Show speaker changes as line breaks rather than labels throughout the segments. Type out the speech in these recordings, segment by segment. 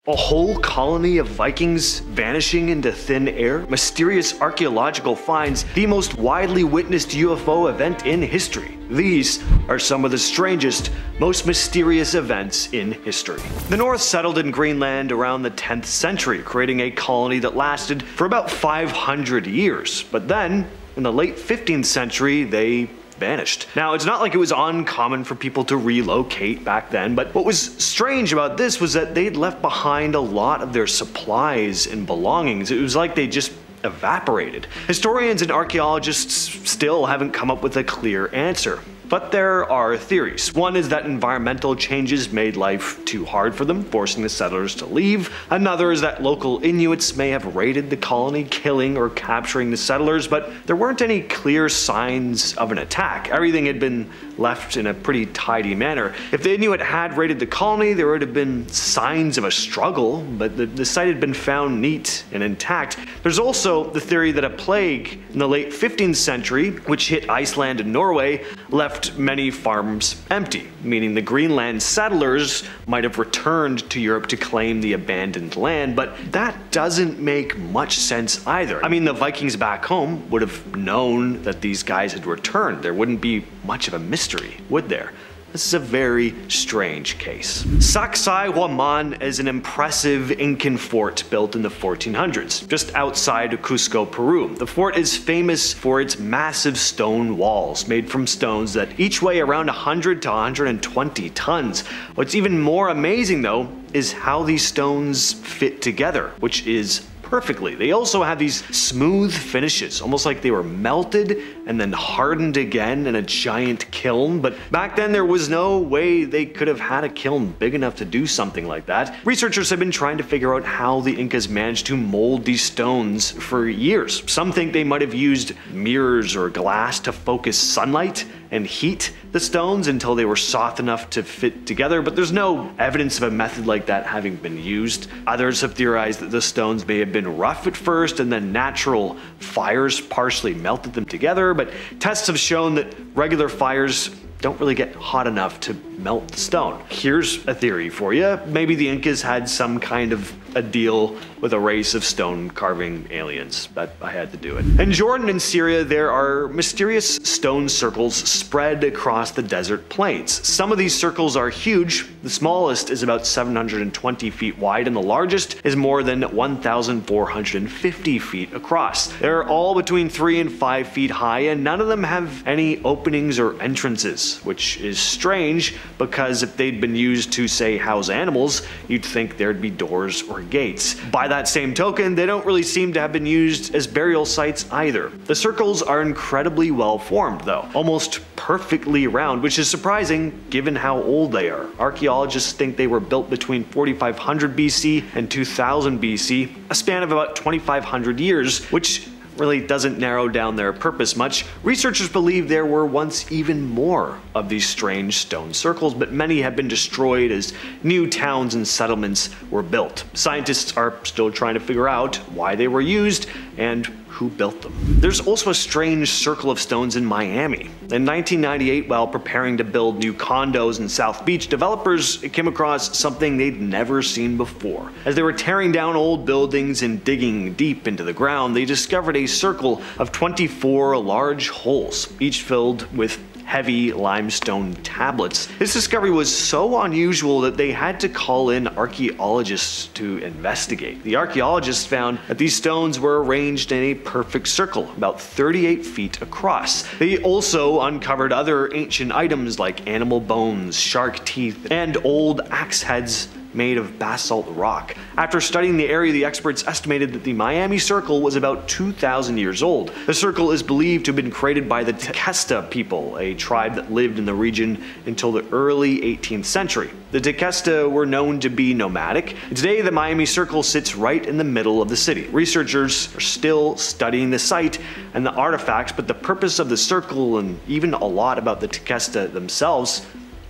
A whole colony of Vikings vanishing into thin air, mysterious archaeological finds, the most widely witnessed UFO event in history. These are some of the strangest, most mysterious events in history. The North settled in Greenland around the 10th century, creating a colony that lasted for about 500 years. But then, in the late 15th century, they vanished. Now, it's not like it was uncommon for people to relocate back then, but what was strange about this was that they'd left behind a lot of their supplies and belongings. It was like they just evaporated. Historians and archaeologists still haven't come up with a clear answer. But there are theories. One is that environmental changes made life too hard for them, forcing the settlers to leave. Another is that local Inuits may have raided the colony, killing or capturing the settlers, but there weren't any clear signs of an attack. Everything had been left in a pretty tidy manner. If the Inuit had raided the colony, there would have been signs of a struggle, but the site had been found neat and intact. There's also the theory that a plague in the late 15th century, which hit Iceland and Norway, left many farms empty, meaning the Greenland settlers might have returned to Europe to claim the abandoned land, but that doesn't make much sense either. I mean, the Vikings back home would have known that these guys had returned. There wouldn't be much of a mystery, would there? This is a very strange case. Sacsayhuaman is an impressive Incan fort built in the 1400s, just outside of Cusco, Peru. The fort is famous for its massive stone walls, made from stones that each weigh around 100 to 120 tons. What's even more amazing though is how these stones fit together, which is perfectly. They also have these smooth finishes, almost like they were melted and then hardened again in a giant kiln. But back then there was no way they could have had a kiln big enough to do something like that. Researchers have been trying to figure out how the Incas managed to mold these stones for years. Some think they might have used mirrors or glass to focus sunlight and heat the stones until they were soft enough to fit together, but there's no evidence of a method like that having been used. Others have theorized that the stones may have been rough at first and then natural fires partially melted them together, but tests have shown that regular fires don't really get hot enough to melt the stone. Here's a theory for you. Maybe the Incas had some kind of a deal with a race of stone carving aliens, but I had to do it. In Jordan and Syria, there are mysterious stone circles spread across the desert plains. Some of these circles are huge. The smallest is about 720 feet wide, and the largest is more than 1,450 feet across. They're all between 3 and 5 feet high, and none of them have any openings or entrances, which is strange because if they'd been used to, say, house animals, you'd think there'd be doors or gates. By that same token, they don't really seem to have been used as burial sites either. The circles are incredibly well formed though, almost perfectly round, which is surprising given how old they are. Archaeologists think they were built between 4500 BC and 2000 BC, a span of about 2500 years, which really doesn't narrow down their purpose much. Researchers believe there were once even more of these strange stone circles, but many have been destroyed as new towns and settlements were built. Scientists are still trying to figure out why they were used and who built them. There's also a strange circle of stones in Miami. In 1998, while preparing to build new condos in South Beach, developers came across something they'd never seen before. As they were tearing down old buildings and digging deep into the ground, they discovered a circle of 24 large holes, each filled with heavy limestone tablets. This discovery was so unusual that they had to call in archaeologists to investigate. The archaeologists found that these stones were arranged in a perfect circle, about 38 feet across. They also uncovered other ancient items like animal bones, shark teeth, and old axe heads made of basalt rock. After studying the area, the experts estimated that the Miami Circle was about 2,000 years old. The circle is believed to have been created by the Tequesta people, a tribe that lived in the region until the early 18th century. The Tequesta were known to be nomadic. Today, the Miami Circle sits right in the middle of the city. Researchers are still studying the site and the artifacts, but the purpose of the circle and even a lot about the Tequesta themselves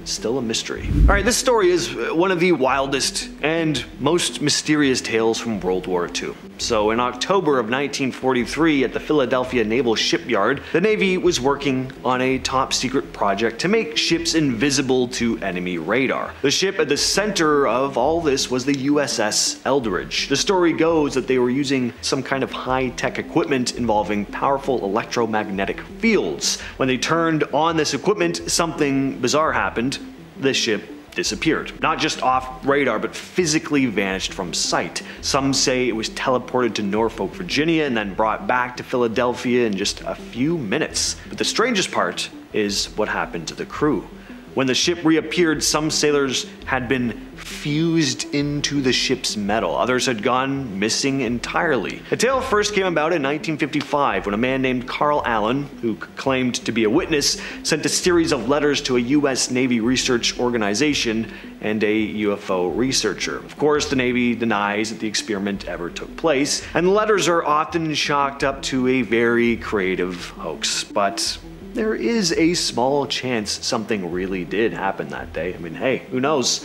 It's still a mystery. Alright, this story is one of the wildest and most mysterious tales from World War II. So in October of 1943 at the Philadelphia Naval Shipyard, the Navy was working on a top secret project to make ships invisible to enemy radar. The ship at the center of all this was the USS Eldridge. The story goes that they were using some kind of high-tech equipment involving powerful electromagnetic fields. When they turned on this equipment, something bizarre happened. The ship disappeared. Not just off radar, but physically vanished from sight. Some say it was teleported to Norfolk, Virginia, and then brought back to Philadelphia in just a few minutes. But the strangest part is what happened to the crew. When the ship reappeared, some sailors had been fused into the ship's metal. Others had gone missing entirely. The tale first came about in 1955 when a man named Carl Allen, who claimed to be a witness, sent a series of letters to a US Navy research organization and a UFO researcher. Of course, the Navy denies that the experiment ever took place, and the letters are often chalked up to a very creative hoax. But there is a small chance something really did happen that day. I mean, hey, who knows?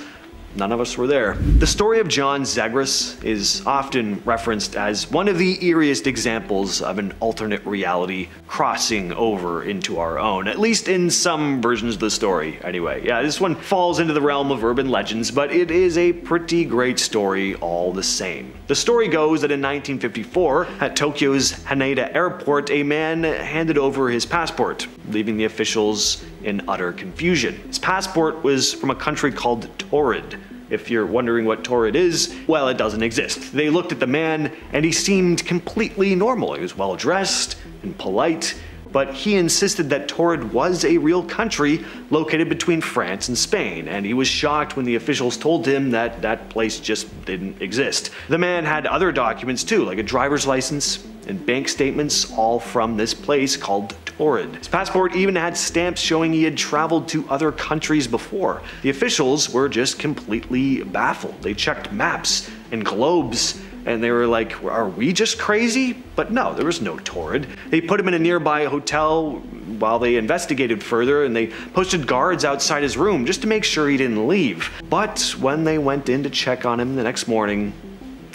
None of us were there. The story of John Zagreus is often referenced as one of the eeriest examples of an alternate reality crossing over into our own, at least in some versions of the story. Anyway, yeah, this one falls into the realm of urban legends, but it is a pretty great story all the same. The story goes that in 1954, at Tokyo's Haneda Airport, a man handed over his passport, leaving the officials in utter confusion. His passport was from a country called Torrid. If you're wondering what Torrid is, well, it doesn't exist. They looked at the man and he seemed completely normal. He was well dressed and polite, but he insisted that Torrid was a real country located between France and Spain, and he was shocked when the officials told him that that place just didn't exist. The man had other documents too, like a driver's license and bank statements, all from this place called Torrid. His passport even had stamps showing he had traveled to other countries before. The officials were just completely baffled. They checked maps and globes, and they were like, are we just crazy? But no, there was no Torrid. They put him in a nearby hotel while they investigated further, and they posted guards outside his room just to make sure he didn't leave. But when they went in to check on him the next morning,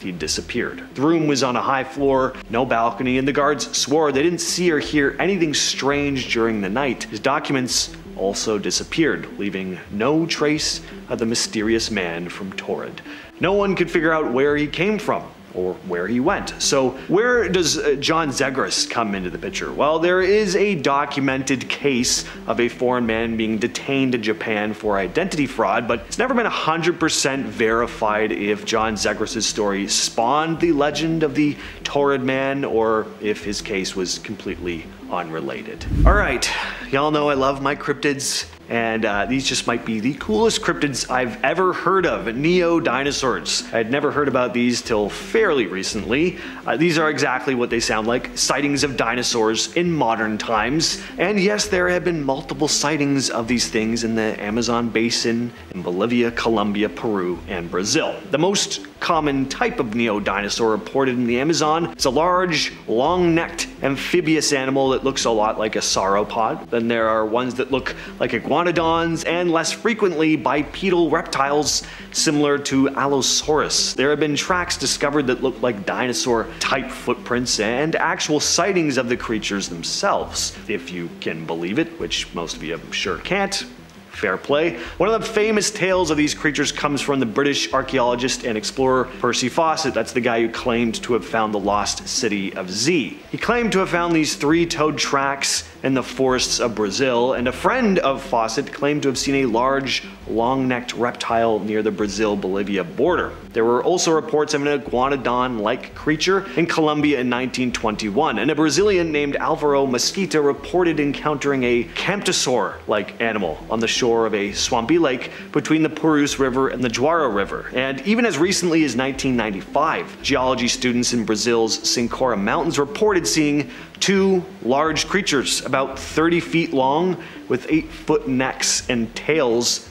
he disappeared. The room was on a high floor, no balcony, and the guards swore they didn't see or hear anything strange during the night. His documents also disappeared, leaving no trace of the mysterious man from Torrid. No one could figure out where he came from or where he went. So where does John Zagreus come into the picture? Well, there is a documented case of a foreign man being detained in Japan for identity fraud, but it's never been 100% verified if John Zagreus' story spawned the legend of the Torrid man or if his case was completely unrelated. Alright, y'all know I love my cryptids, and these just might be the coolest cryptids I've ever heard of, neo-dinosaurs. I'd never heard about these till fairly recently. These are exactly what they sound like, sightings of dinosaurs in modern times. And yes, there have been multiple sightings of these things in the Amazon basin, in Bolivia, Colombia, Peru, and Brazil. The most common type of neo-dinosaur reported in the Amazon is a large, long-necked amphibious animal that looks a lot like a sauropod. Then there are ones that look like iguanodons, and less frequently bipedal reptiles similar to Allosaurus. There have been tracks discovered that look like dinosaur-type footprints and actual sightings of the creatures themselves, if you can believe it, which most of you I'm sure can't. Fair play. One of the famous tales of these creatures comes from the British archaeologist and explorer Percy Fawcett. That's the guy who claimed to have found the lost city of Z. He claimed to have found these three-toed tracks in the forests of Brazil, and a friend of Fawcett claimed to have seen a large, long-necked reptile near the Brazil-Bolivia border. There were also reports of an iguanodon-like creature in Colombia in 1921, and a Brazilian named Alvaro Mesquita reported encountering a camptosaur-like animal on the shore of a swampy lake between the Purus River and the Juara River. And even as recently as 1995, geology students in Brazil's Sincora Mountains reported seeing two large creatures about 30 feet long with 8-foot necks and tails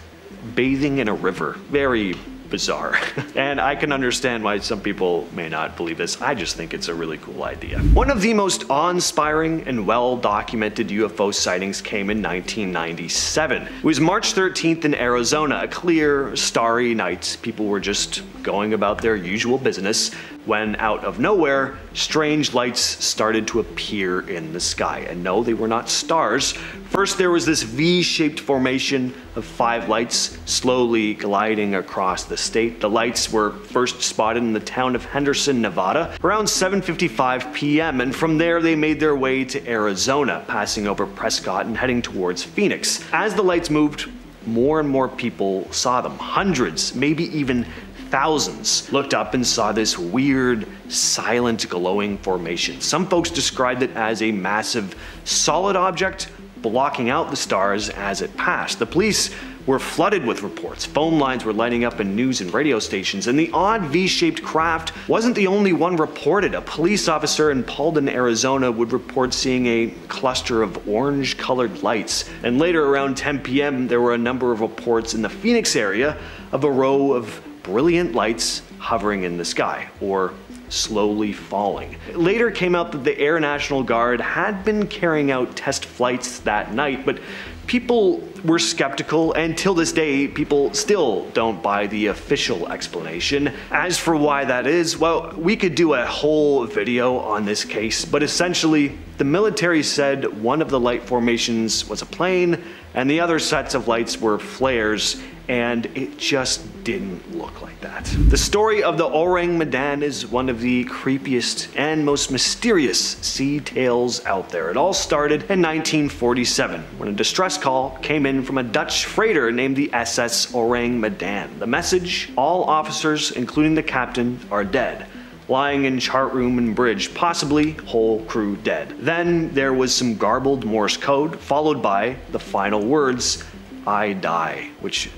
bathing in a river. Very bizarre. And I can understand why some people may not believe this. I just think it's a really cool idea. One of the most awe-inspiring and well-documented UFO sightings came in 1997. It was March 13th in Arizona, a clear, starry night. People were just going about their usual business when, out of nowhere, strange lights started to appear in the sky. And no, they were not stars. First, there was this V-shaped formation of 5 lights slowly gliding across the state. The lights were first spotted in the town of Henderson, Nevada, around 7:55 p.m. and from there they made their way to Arizona, passing over Prescott and heading towards Phoenix. As the lights moved, more and more people saw them. Hundreds, maybe even thousands, looked up and saw this weird, silent, glowing formation. Some folks described it as a massive, solid object blocking out the stars as it passed. The police were flooded with reports. Phone lines were lighting up in news and radio stations, and the odd V-shaped craft wasn't the only one reported. A police officer in Paulden, Arizona would report seeing a cluster of orange-colored lights. And later, around 10 p.m., there were a number of reports in the Phoenix area of a row of brilliant lights hovering in the sky, or slowly falling. It later came out that the Air National Guard had been carrying out test flights that night, but people were skeptical, and till this day, people still don't buy the official explanation. As for why that is, well, we could do a whole video on this case, but essentially, the military said one of the light formations was a plane, and the other sets of lights were flares, and it just didn't look like that. The story of the Orang Medan is one of the creepiest and most mysterious sea tales out there. It all started in 1947 when a distress call came in from a Dutch freighter named the SS Orang Medan. The message: all officers, including the captain, are dead. Lying in chart room and bridge, possibly whole crew dead. Then there was some garbled Morse code, followed by the final words, "I die," which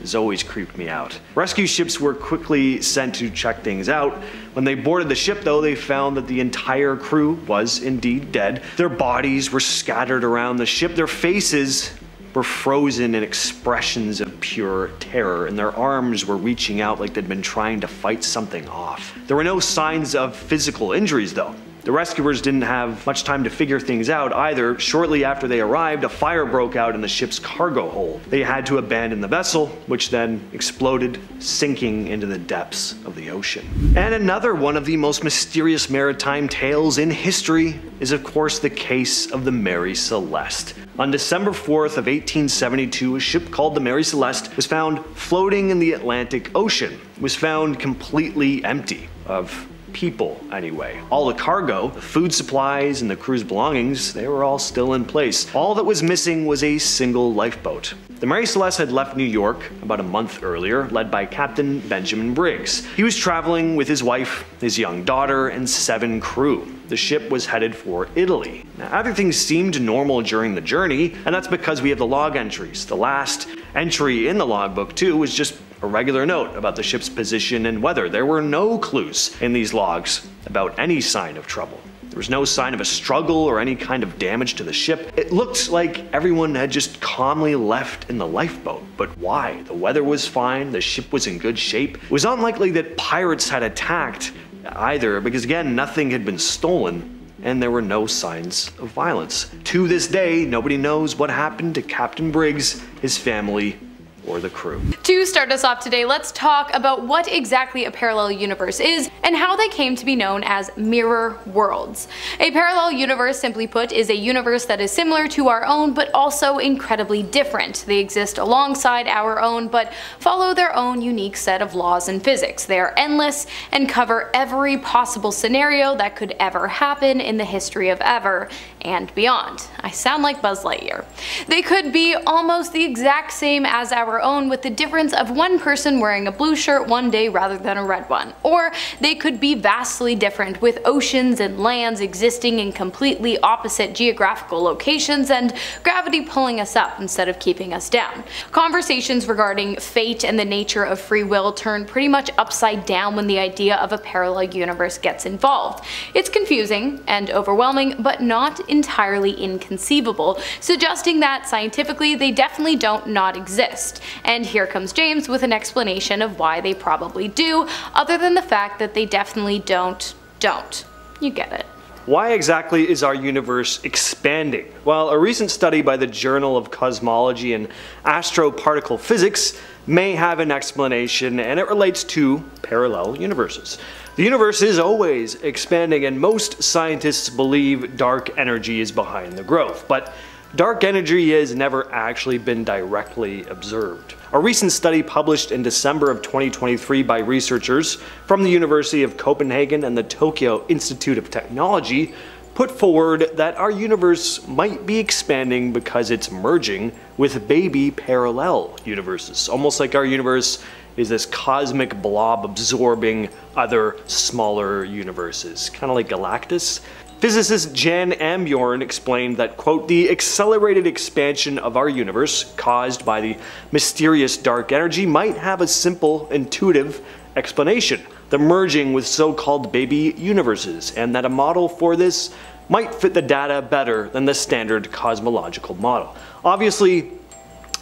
has always creeped me out. Rescue ships were quickly sent to check things out. When they boarded the ship, though, they found that the entire crew was indeed dead. Their bodies were scattered around the ship. Their faces were frozen in expressions of pure terror, and their arms were reaching out like they'd been trying to fight something off. There were no signs of physical injuries, though. The rescuers didn't have much time to figure things out either. Shortly after they arrived, a fire broke out in the ship's cargo hold. They had to abandon the vessel, which then exploded, sinking into the depths of the ocean. And another one of the most mysterious maritime tales in history is, of course, the case of the Mary Celeste. On December 4th of 1872, a ship called the Mary Celeste was found floating in the Atlantic Ocean. It was found completely empty of people anyway. All the cargo, the food supplies, and the crew's belongings, they were all still in place. All that was missing was a single lifeboat. The Mary Celeste had left New York about a month earlier, led by Captain Benjamin Briggs. He was traveling with his wife, his young daughter, and 7 crew. The ship was headed for Italy. Now, everything seemed normal during the journey, and that's because we have the log entries. The last entry in the logbook, too, was just a regular note about the ship's position and weather. There were no clues in these logs about any sign of trouble. There was no sign of a struggle or any kind of damage to the ship. It looked like everyone had just calmly left in the lifeboat. But why? The weather was fine, the ship was in good shape. It was unlikely that pirates had attacked either, because again, nothing had been stolen, and there were no signs of violence. To this day, nobody knows what happened to Captain Briggs, his family, or the crew.
To start us off today, let's talk about what exactly a parallel universe is and how they came to be known as mirror worlds. A parallel universe, simply put, is a universe that is similar to our own but also incredibly different. They exist alongside our own but follow their own unique set of laws in physics. They are endless and cover every possible scenario that could ever happen in the history of ever and beyond. I sound like Buzz Lightyear. They could be almost the exact same as our own, with the difference of one person wearing a blue shirt one day rather than a red one. Or they could be vastly different, with oceans and lands existing in completely opposite geographical locations and gravity pulling us up instead of keeping us down. Conversations regarding fate and the nature of free will turn pretty much upside down when the idea of a parallel universe gets involved. It's confusing and overwhelming, but not entirely inconceivable, suggesting that scientifically they definitely don't not exist. exist. And here comes James with an explanation of why they probably do, other than the fact that they definitely don't. You get it.
Why exactly is our universe expanding? Well, a recent study by the Journal of Cosmology and Astroparticle Physics may have an explanation, and it relates to parallel universes. The universe is always expanding, and most scientists believe dark energy is behind the growth, but dark energy has never actually been directly observed. A recent study published in December of 2023 by researchers from the University of Copenhagen and the Tokyo Institute of Technology put forward that our universe might be expanding because it's merging with baby parallel universes. Almost like our universe is this cosmic blob absorbing other smaller universes, kind of like Galactus. Physicist Jan Ambjorn explained that, quote, the accelerated expansion of our universe caused by the mysterious dark energy might have a simple, intuitive explanation, the merging with so-called baby universes, and that a model for this might fit the data better than the standard cosmological model. Obviously,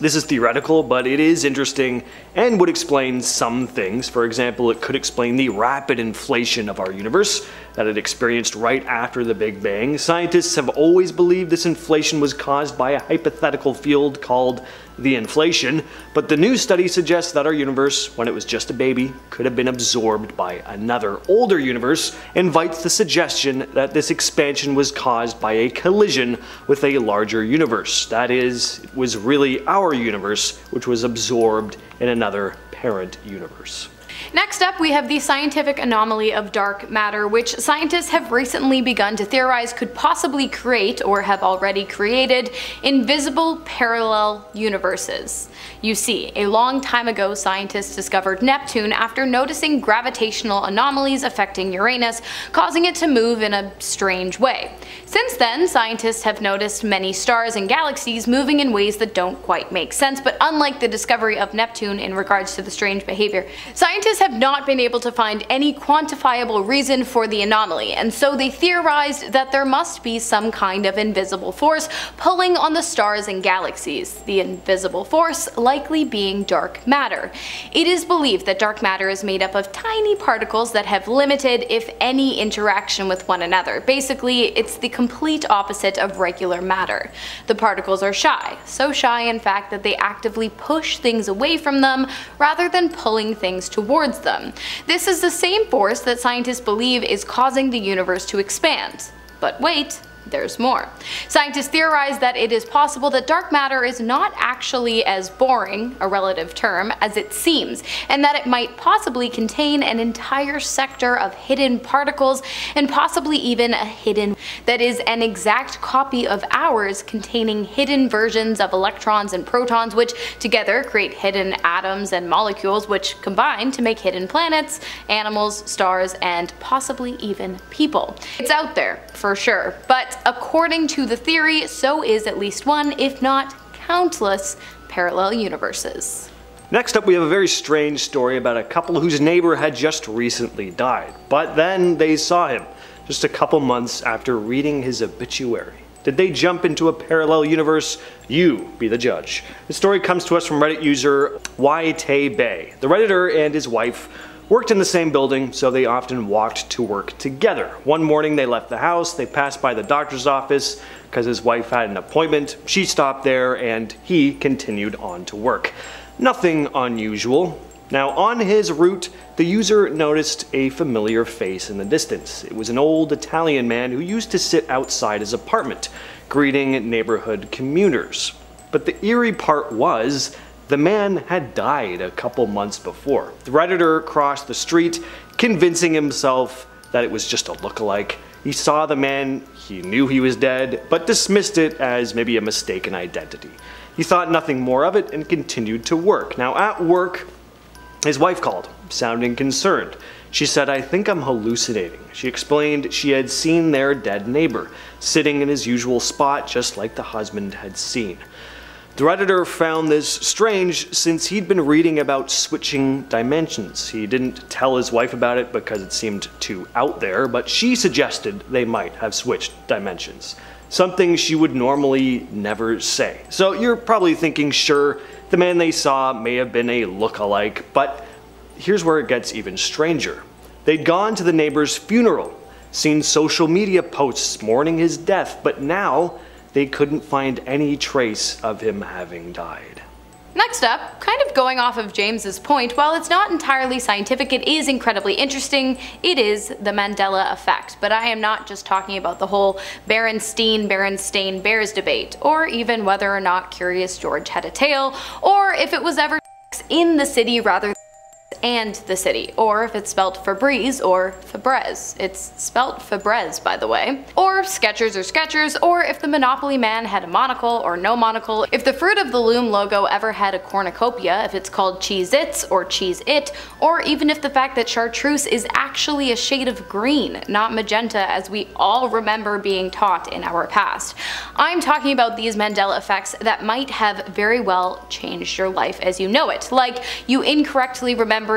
this is theoretical, but it is interesting and would explain some things. For example, it could explain the rapid inflation of our universe that it experienced right after the Big Bang. Scientists have always believed this inflation was caused by a hypothetical field called the inflation, but the new study suggests that our universe, when it was just a baby, could have been absorbed by another older universe, invites the suggestion that this expansion was caused by a collision with a larger universe. That is, it was really our universe, which was absorbed in another parent universe.
Next up, we have the scientific anomaly of dark matter, which scientists have recently begun to theorize could possibly create, or have already created, invisible parallel universes. You see, a long time ago scientists discovered Neptune after noticing gravitational anomalies affecting Uranus, causing it to move in a strange way. Since then, scientists have noticed many stars and galaxies moving in ways that don't quite make sense, but unlike the discovery of Neptune in regards to the strange behavior, scientists have not been able to find any quantifiable reason for the anomaly, and so they theorized that there must be some kind of invisible force pulling on the stars and galaxies, the invisible force likely being dark matter. It is believed that dark matter is made up of tiny particles that have limited, if any, interaction with one another. Basically, it's the complete opposite of regular matter. The particles are shy, so shy in fact that they actively push things away from them rather than pulling things towards them. This is the same force that scientists believe is causing the universe to expand. But wait, there's more. Scientists theorize that it is possible that dark matter is not actually as boring, a relative term, as it seems, and that it might possibly contain an entire sector of hidden particles, and possibly even a hidden that is an exact copy of ours, containing hidden versions of electrons and protons, which together create hidden atoms and molecules, which combine to make hidden planets, animals, stars, and possibly even people. It's out there, for sure, but according to the theory, so is at least one, if not countless, parallel universes.
Next up, we have a very strange story about a couple whose neighbor had just recently died, but then they saw him just a couple months after reading his obituary. Did they jump into a parallel universe? You be the judge. The story comes to us from Reddit user YT Bay. The Redditor and his wife worked in the same building, so they often walked to work together. One morning they left the house, they passed by the doctor's office because his wife had an appointment. She stopped there and he continued on to work. Nothing unusual. Now on his route, the user noticed a familiar face in the distance. It was an old Italian man who used to sit outside his apartment, greeting neighborhood commuters. But the eerie part was, the man had died a couple months before. The Redditor crossed the street, convincing himself that it was just a lookalike. He saw the man, he knew he was dead, but dismissed it as maybe a mistaken identity. He thought nothing more of it and continued to work. Now at work, his wife called, sounding concerned. She said, "I think I'm hallucinating." She explained she had seen their dead neighbor, sitting in his usual spot just like the husband had seen. The Redditor found this strange since he'd been reading about switching dimensions. He didn't tell his wife about it because it seemed too out there, but she suggested they might have switched dimensions. Something she would normally never say. So you're probably thinking, sure, The man they saw may have been a look-alike, but here's where it gets even stranger. They'd gone to the neighbor's funeral, seen social media posts mourning his death, but now they couldn't find any trace of him having died.
Next up, kind of going off of James's point, while it's not entirely scientific, it is incredibly interesting. It is the Mandela effect, but I am not just talking about the whole Berenstain Bears debate, or even whether or not Curious George had a tail, or if it was ever in the city rather than and the city, or if it's spelt Febreze or Febreze. It's spelt Febreze, by the way. Or Skechers or Skechers, or if the Monopoly man had a monocle or no monocle, if the Fruit of the Loom logo ever had a cornucopia, if it's called Cheez-Its or Cheez-It, or even if the fact that chartreuse is actually a shade of green, not magenta as we all remember being taught in our past. I'm talking about these Mandela effects that might have very well changed your life as you know it, like you incorrectly remembering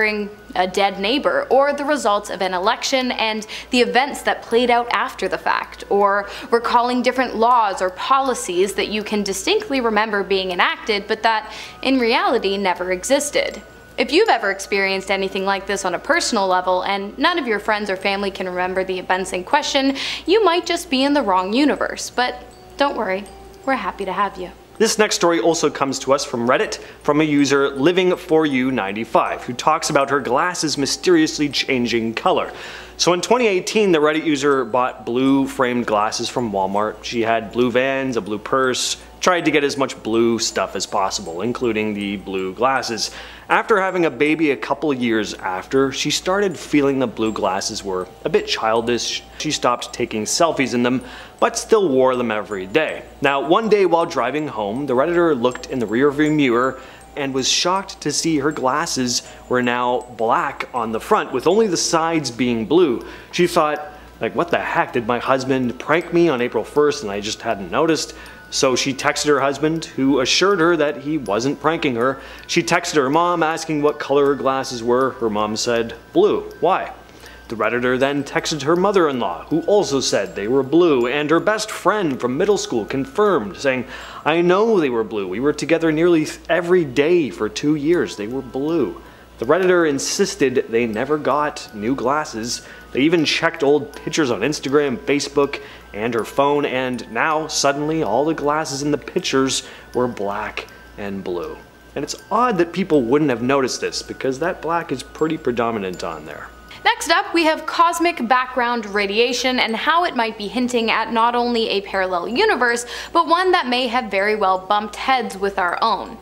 a dead neighbor, or the results of an election and the events that played out after the fact, or recalling different laws or policies that you can distinctly remember being enacted but that in reality never existed. If you've ever experienced anything like this on a personal level and none of your friends or family can remember the events in question, you might just be in the wrong universe, but don't worry, we're happy to have you.
This next story also comes to us from Reddit from a user Living4U95 who talks about her glasses mysteriously changing color. So in 2018, the Reddit user bought blue framed glasses from Walmart. She had blue Vans, a blue purse, tried to get as much blue stuff as possible, including the blue glasses. After having a baby a couple years after, she started feeling the blue glasses were a bit childish. She stopped taking selfies in them, but still wore them every day. Now, one day while driving home, the Redditor looked in the rearview mirror and was shocked to see her glasses were now black on the front, with only the sides being blue. She thought, like, what the heck, did my husband prank me on April 1st and I just hadn't noticed? So she texted her husband, who assured her that he wasn't pranking her. She texted her mom asking what color her glasses were. Her mom said, blue. Why? The Redditor then texted her mother-in-law, who also said they were blue, and her best friend from middle school confirmed, saying, I know they were blue. We were together nearly every day for 2 years. They were blue. The Redditor insisted they never got new glasses. They even checked old pictures on Instagram, Facebook, and her phone, and now suddenly all the glasses in the pictures were black and blue. And it's odd that people wouldn't have noticed this, because that black is pretty predominant on there.
Next up, we have cosmic background radiation and how it might be hinting at not only a parallel universe, but one that may have very well bumped heads with our own.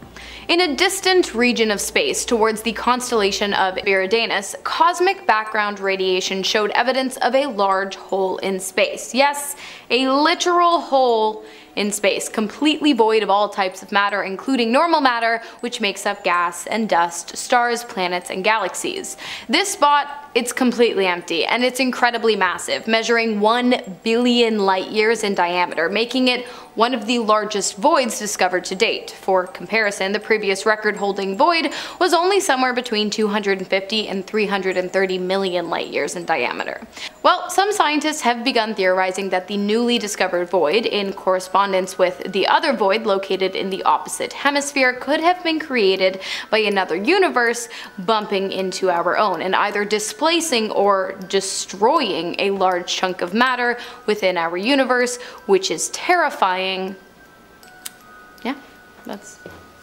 In a distant region of space towards the constellation of Eridanus, cosmic background radiation showed evidence of a large hole in space. Yes, a literal hole in space, completely void of all types of matter, including normal matter, which makes up gas and dust, stars, planets, and galaxies. This spot, it's completely empty, and it's incredibly massive, measuring 1 billion light years in diameter, making it one of the largest voids discovered to date. For comparison, the previous record-holding void was only somewhere between 250 and 330 million light years in diameter. Well, some scientists have begun theorizing that the newly discovered void, in correspondence with the other void located in the opposite hemisphere, could have been created by another universe bumping into our own, and either displacing or destroying a large chunk of matter within our universe, which is terrifying. Yeah, that's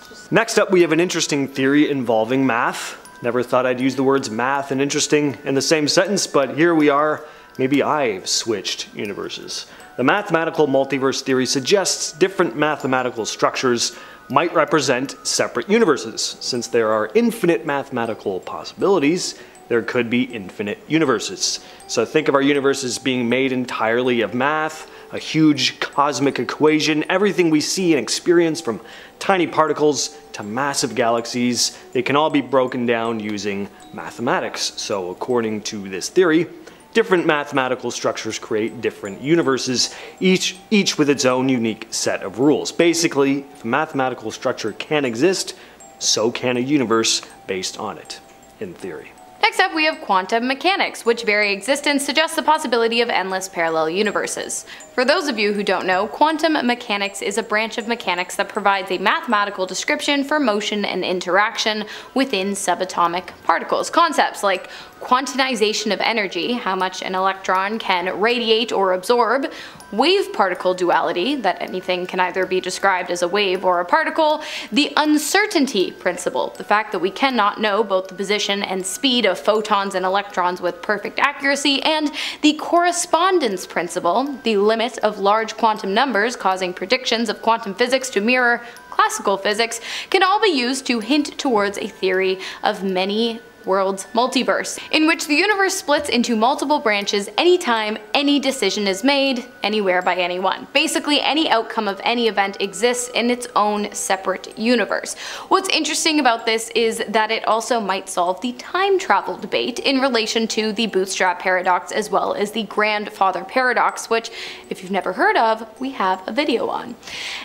just...
Next up, we have an interesting theory involving math. Never thought I'd use the words math and interesting in the same sentence, but here we are. Maybe I've switched universes. The mathematical multiverse theory suggests different mathematical structures might represent separate universes. Since there are infinite mathematical possibilities, there could be infinite universes. So think of our universes being made entirely of math, a huge cosmic equation, everything we see and experience from tiny particles to massive galaxies, they can all be broken down using mathematics. So according to this theory, different mathematical structures create different universes, each with its own unique set of rules. Basically, if a mathematical structure can exist, so can a universe based on it, in theory.
Next up, we have quantum mechanics, which very existence suggests the possibility of endless parallel universes. For those of you who don't know, quantum mechanics is a branch of mechanics that provides a mathematical description for motion and interaction within subatomic particles. Concepts like quantization of energy, how much an electron can radiate or absorb, wave-particle duality, that anything can either be described as a wave or a particle, the uncertainty principle, the fact that we cannot know both the position and speed of photons and electrons with perfect accuracy, and the correspondence principle, the limit of large quantum numbers causing predictions of quantum physics to mirror classical physics, can all be used to hint towards a theory of many worlds multiverse, in which the universe splits into multiple branches anytime any decision is made, anywhere by anyone. Basically, any outcome of any event exists in its own separate universe. What's interesting about this is that it also might solve the time travel debate in relation to the bootstrap paradox as well as the grandfather paradox, which, if you've never heard of, we have a video on.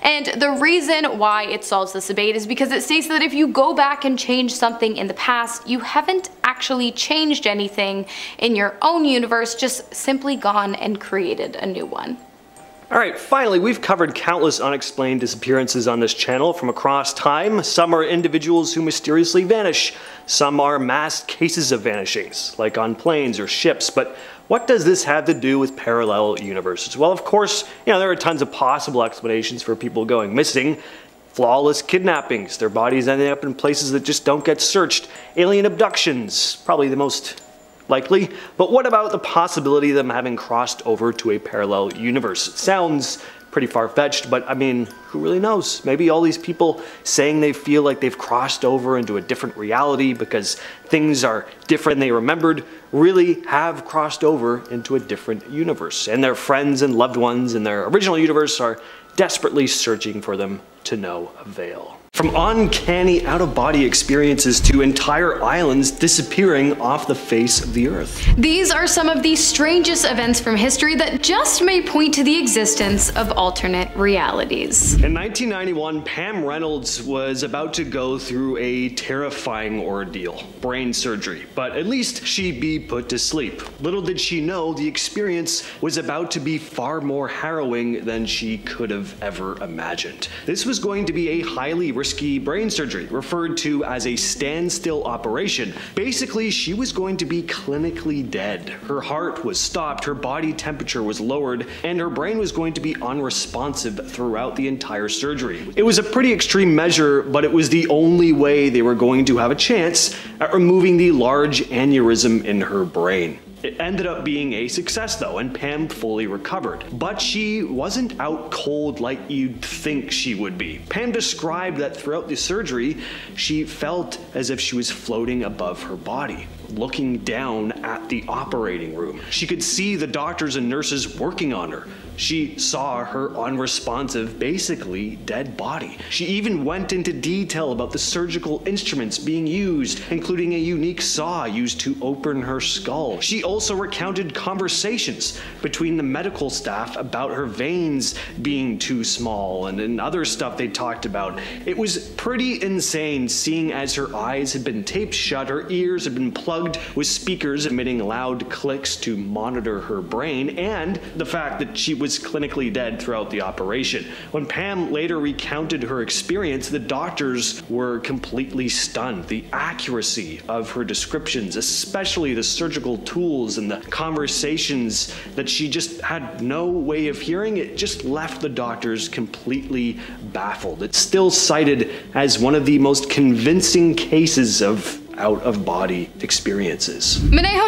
And the reason why it solves this debate is because it states that if you go back and change something in the past, you haven't actually changed anything in your own universe, just simply gone and created a new one.
Alright, finally, we've covered countless unexplained disappearances on this channel from across time. Some are individuals who mysteriously vanish. Some are mass cases of vanishings, like on planes or ships. But what does this have to do with parallel universes? Well, of course, there are tons of possible explanations for people going missing. Flawless kidnappings, their bodies ending up in places that just don't get searched. Alien abductions, probably the most likely. But what about the possibility of them having crossed over to a parallel universe? It sounds pretty far-fetched, but I mean, who really knows? Maybe all these people saying they feel like they've crossed over into a different reality because things are different than they remembered really have crossed over into a different universe. And their friends and loved ones in their original universe are desperately searching for them to no avail. From uncanny out-of-body experiences to entire islands disappearing off the face of the earth.
These are some of the strangest events from history that just may point to the existence of alternate realities.
In 1991, Pam Reynolds was about to go through a terrifying ordeal, brain surgery, but at least she'd be put to sleep. Little did she know the experience was about to be far more harrowing than she could have ever imagined. This was going to be a highly risky brain surgery, referred to as a standstill operation. Basically, she was going to be clinically dead. Her heart was stopped, her body temperature was lowered, and her brain was going to be unresponsive throughout the entire surgery. It was a pretty extreme measure, but it was the only way they were going to have a chance at removing the large aneurysm in her brain. It ended up being a success though, and Pam fully recovered. But she wasn't out cold like you'd think she would be. Pam described that throughout the surgery, she felt as if she was floating above her body, looking down at the operating room. She could see the doctors and nurses working on her. She saw her unresponsive, basically dead body. She even went into detail about the surgical instruments being used, including a unique saw used to open her skull. She also recounted conversations between the medical staff about her veins being too small and other stuff they talked about. It was pretty insane seeing as her eyes had been taped shut, her ears had been plugged with speakers emitting loud clicks to monitor her brain, and the fact that she was clinically dead throughout the operation. When Pam later recounted her experience, the doctors were completely stunned. The accuracy of her descriptions, especially the surgical tools and the conversations that she just had no way of hearing, it just left the doctors completely baffled. It's still cited as one of the most convincing cases of out-of-body experiences.
Manoo,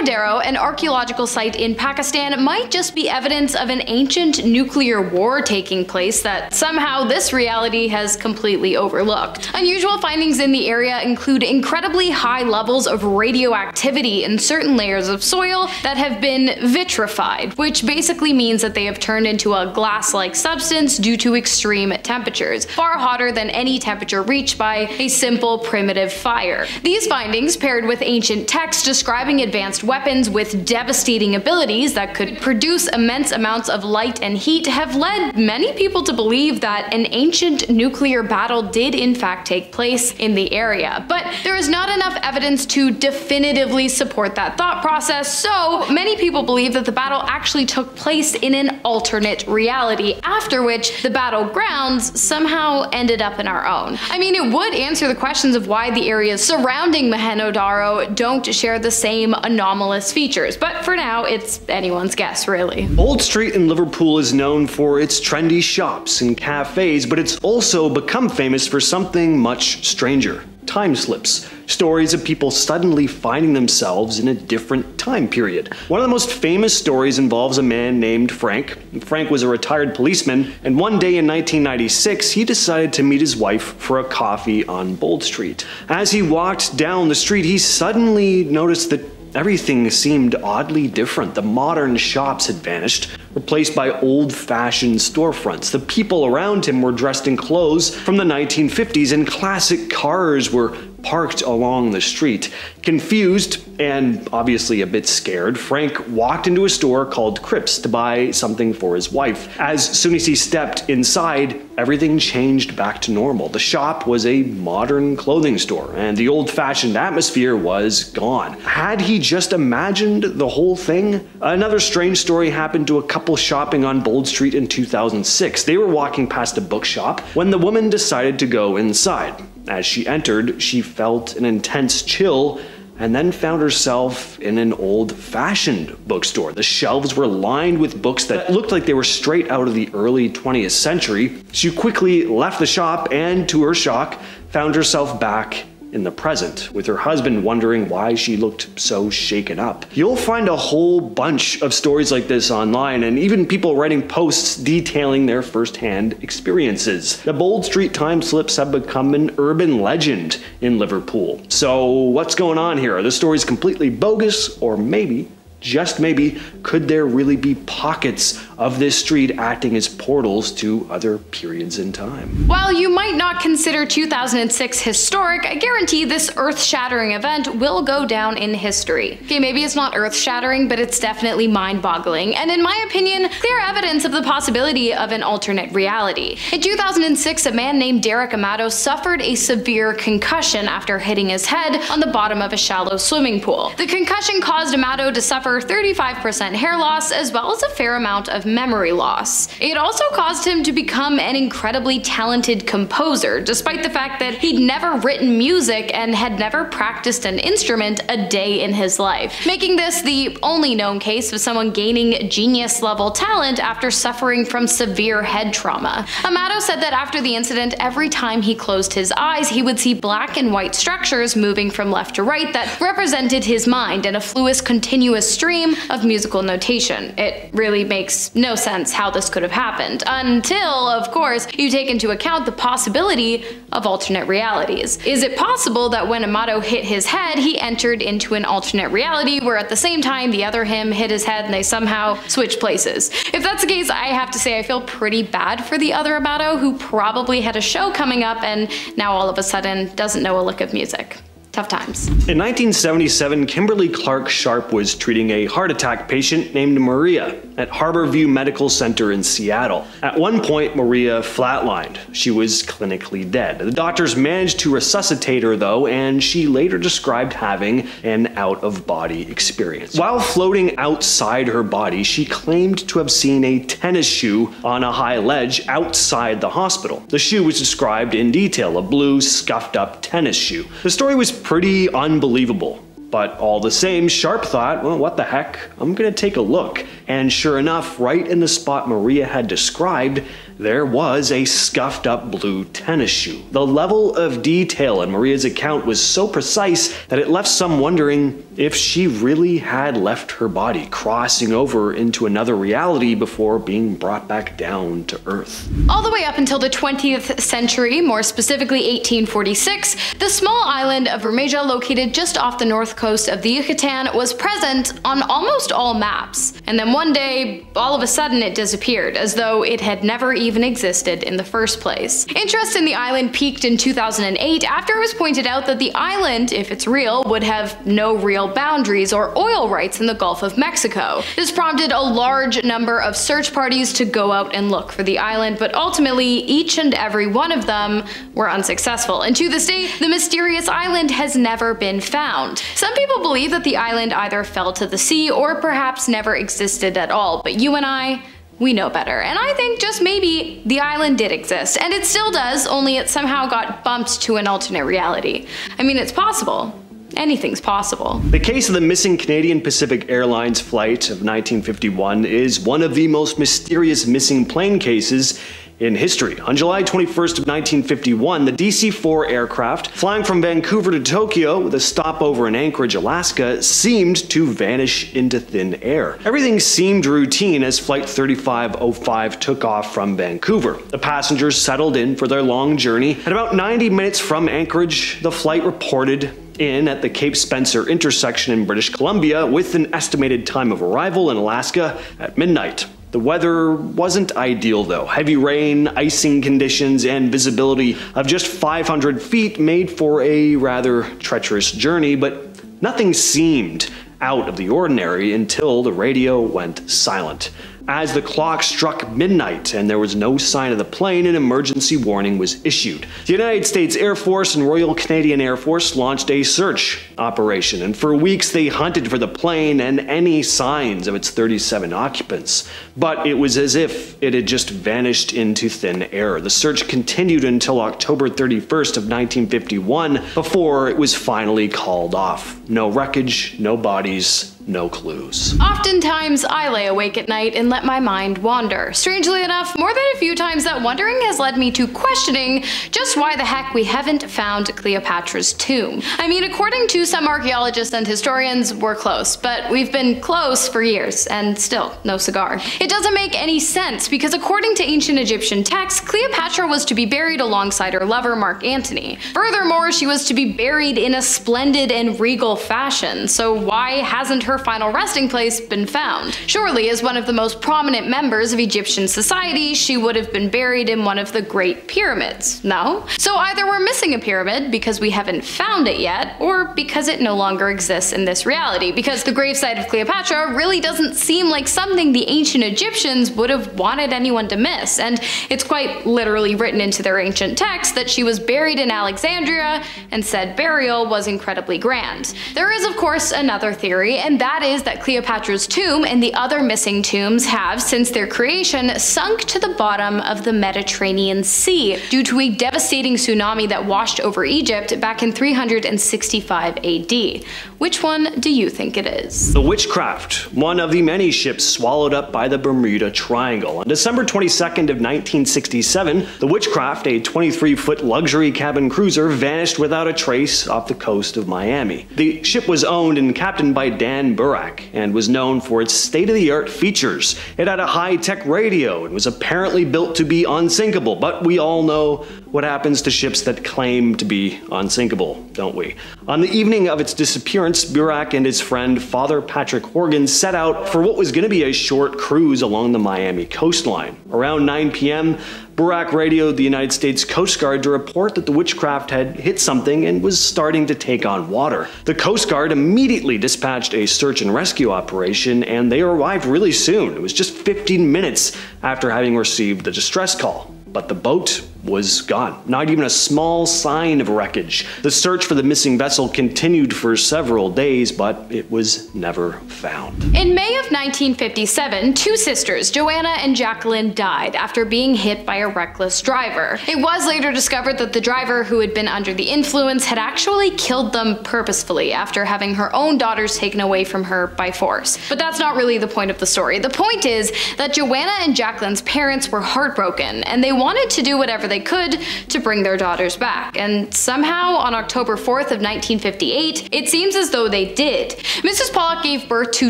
an archaeological site in Pakistan, might just be evidence of an ancient nuclear war taking place that somehow this reality has completely overlooked. Unusual findings in the area include incredibly high levels of radioactivity in certain layers of soil that have been vitrified, which basically means that they have turned into a glass-like substance due to extreme temperatures, far hotter than any temperature reached by a simple primitive fire. These findings findings, paired with ancient texts describing advanced weapons with devastating abilities that could produce immense amounts of light and heat, have led many people to believe that an ancient nuclear battle did in fact take place in the area. But there is not enough evidence to definitively support that thought process, so many people believe that the battle actually took place in an alternate reality, after which the battlegrounds somehow ended up in our own. I mean, it would answer the questions of why the areas surrounding Mohenjo-Daro don't share the same anomalous features, but for now, it's anyone's guess, really.
Old Street in Liverpool is known for its trendy shops and cafes, but it's also become famous for something much stranger. Time slips. Stories of people suddenly finding themselves in a different time period. One of the most famous stories involves a man named Frank. Frank was a retired policeman, and one day in 1996, he decided to meet his wife for a coffee on Bold Street. As he walked down the street, he suddenly noticed that everything seemed oddly different. The modern shops had vanished, replaced by old-fashioned storefronts. The people around him were dressed in clothes from the 1950s, and classic cars were parked along the street. Confused and obviously a bit scared, Frank walked into a store called Cripps to buy something for his wife. As soon as he stepped inside, everything changed back to normal. The shop was a modern clothing store, and the old-fashioned atmosphere was gone. Had he just imagined the whole thing? Another strange story happened to a couple shopping on Bold Street in 2006. They were walking past a bookshop when the woman decided to go inside. As she entered, she felt an intense chill and then found herself in an old-fashioned bookstore. The shelves were lined with books that looked like they were straight out of the early 20th century. She quickly left the shop and, to her shock, found herself back in the present, with her husband wondering why she looked so shaken up. You'll find a whole bunch of stories like this online, and even people writing posts detailing their first-hand experiences. The Bold Street time slips have become an urban legend in Liverpool. So what's going on here? Are the stories completely bogus, or maybe, just maybe, could there really be pockets of this street acting as portals to other periods in time?
While you might not consider 2006 historic, I guarantee this earth-shattering event will go down in history. Okay, maybe it's not earth-shattering, but it's definitely mind-boggling, and in my opinion, clear evidence of the possibility of an alternate reality. In 2006, a man named Derk Amato suffered a severe concussion after hitting his head on the bottom of a shallow swimming pool. The concussion caused Amato to suffer 35% hair loss, as well as a fair amount of memory loss. It also caused him to become an incredibly talented composer, despite the fact that he'd never written music and had never practiced an instrument a day in his life, making this the only known case of someone gaining genius-level talent after suffering from severe head trauma. Amato said that after the incident, every time he closed his eyes, he would see black and white structures moving from left to right that represented his mind and a fluid, continuous stream of musical notation. It really makes no sense how this could have happened, until, of course, you take into account the possibility of alternate realities. Is it possible that when Amato hit his head, he entered into an alternate reality where at the same time the other him hit his head and they somehow switched places? If that's the case, I have to say I feel pretty bad for the other Amato, who probably had a show coming up and now all of a sudden doesn't know a lick of music. Tough times.
In 1977, Kimberly Clark Sharp was treating a heart attack patient named Maria at Harborview Medical Center in Seattle. At one point, Maria flatlined. She was clinically dead. The doctors managed to resuscitate her though, and she later described having an out-of-body experience. While floating outside her body, she claimed to have seen a tennis shoe on a high ledge outside the hospital. The shoe was described in detail, a blue, scuffed-up tennis shoe. The story was pretty unbelievable. But all the same, Sharp thought, well, what the heck, I'm gonna take a look. And sure enough, right in the spot Maria had described, there was a scuffed up blue tennis shoe. The level of detail in Maria's account was so precise that it left some wondering if she really had left her body, crossing over into another reality before being brought back down to Earth.
All the way up until the 20th century, more specifically 1846, the small island of Bermeja, located just off the north coast of the Yucatan, was present on almost all maps. And then one day, all of a sudden it disappeared, as though it had never even existed in the first place. Interest in the island peaked in 2008 after it was pointed out that the island, if it's real, would have no real boundaries or oil rights in the Gulf of Mexico. This prompted a large number of search parties to go out and look for the island, but ultimately each and every one of them were unsuccessful, and to this day, the mysterious island has never been found. Some people believe that the island either fell to the sea or perhaps never existed at all, but you and I, we know better. And I think just maybe the island did exist, and it still does, only it somehow got bumped to an alternate reality. I mean, it's possible. Anything's possible.
The case of the missing Canadian Pacific Airlines flight of 1951 is one of the most mysterious missing plane cases in history. On July 21st of 1951, the DC-4 aircraft, flying from Vancouver to Tokyo with a stopover in Anchorage, Alaska, seemed to vanish into thin air. Everything seemed routine as Flight 3505 took off from Vancouver. The passengers settled in for their long journey. At about 90 minutes from Anchorage, the flight reported in at the Cape Spencer intersection in British Columbia with an estimated time of arrival in Alaska at midnight. The weather wasn't ideal though. Heavy rain, icing conditions, and visibility of just 500 feet made for a rather treacherous journey, but nothing seemed out of the ordinary until the radio went silent. As the clock struck midnight and there was no sign of the plane, an emergency warning was issued. The United States Air Force and Royal Canadian Air Force launched a search operation, and for weeks they hunted for the plane and any signs of its 37 occupants. But it was as if it had just vanished into thin air. The search continued until October 31st of 1951 before it was finally called off. No wreckage, no bodies, no clues.
Oftentimes, I lay awake at night and let my mind wander. Strangely enough, more than a few times that wandering has led me to questioning just why the heck we haven't found Cleopatra's tomb. I mean, according to some archaeologists and historians, we're close, but we've been close for years, and still, no cigar. It doesn't make any sense, because according to ancient Egyptian texts, Cleopatra was to be buried alongside her lover, Mark Antony. Furthermore, she was to be buried in a splendid and regal fashion, so why hasn't her final resting place been found? Surely, as one of the most prominent members of Egyptian society, she would have been buried in one of the Great Pyramids, no? So either we're missing a pyramid because we haven't found it yet, or because it no longer exists in this reality, because the gravesite of Cleopatra really doesn't seem like something the ancient Egyptians would have wanted anyone to miss, and it's quite literally written into their ancient texts that she was buried in Alexandria, and said burial was incredibly grand. There is of course another theory, and that is that Cleopatra's tomb and the other missing tombs have, since their creation, sunk to the bottom of the Mediterranean Sea due to a devastating tsunami that washed over Egypt back in 365 AD. Which one do you think it is?
The Witchcraft, one of the many ships swallowed up by the Bermuda Triangle. On December 22nd of 1967, the Witchcraft, a 23-foot luxury cabin cruiser, vanished without a trace off the coast of Miami. The ship was owned and captained by Dan Burak and was known for its state-of-the-art features. It had a high-tech radio and was apparently built to be unsinkable, but we all know what happens to ships that claim to be unsinkable, don't we? On the evening of its disappearance, Burak and his friend Father Patrick Horgan set out for what was going to be a short cruise along the Miami coastline. Around 9 p.m., Burak radioed the United States Coast Guard to report that the Witchcraft had hit something and was starting to take on water. The Coast Guard immediately dispatched a search and rescue operation, and they arrived really soon. It was just 15 minutes after having received the distress call. But the boat was gone. Not even a small sign of wreckage. The search for the missing vessel continued for several days, but it was never found.
In May of 1957, two sisters, Joanna and Jacqueline, died after being hit by a reckless driver. It was later discovered that the driver, who had been under the influence, had actually killed them purposefully after having her own daughters taken away from her by force. But that's not really the point of the story. The point is that Joanna and Jacqueline's parents were heartbroken, and they wanted to do whatever they they could to bring their daughters back. And somehow, on October 4th of 1958, it seems as though they did. Mrs. Pollock gave birth to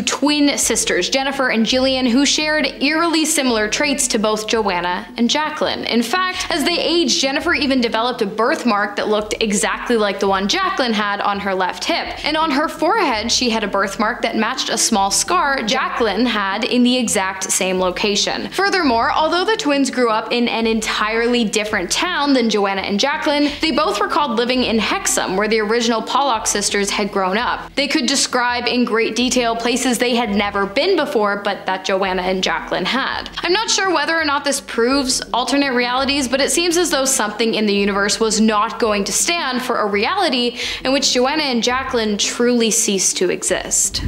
twin sisters, Jennifer and Gillian, who shared eerily similar traits to both Joanna and Jacqueline. In fact, as they aged, Jennifer even developed a birthmark that looked exactly like the one Jacqueline had on her left hip. And on her forehead, she had a birthmark that matched a small scar Jacqueline had in the exact same location. Furthermore, although the twins grew up in an entirely different town than Joanna and Jacqueline, they both recalled living in Hexham, where the original Pollock sisters had grown up. They could describe in great detail places they had never been before, but that Joanna and Jacqueline had. I'm not sure whether or not this proves alternate realities, but it seems as though something in the universe was not going to stand for a reality in which Joanna and Jacqueline truly ceased to exist.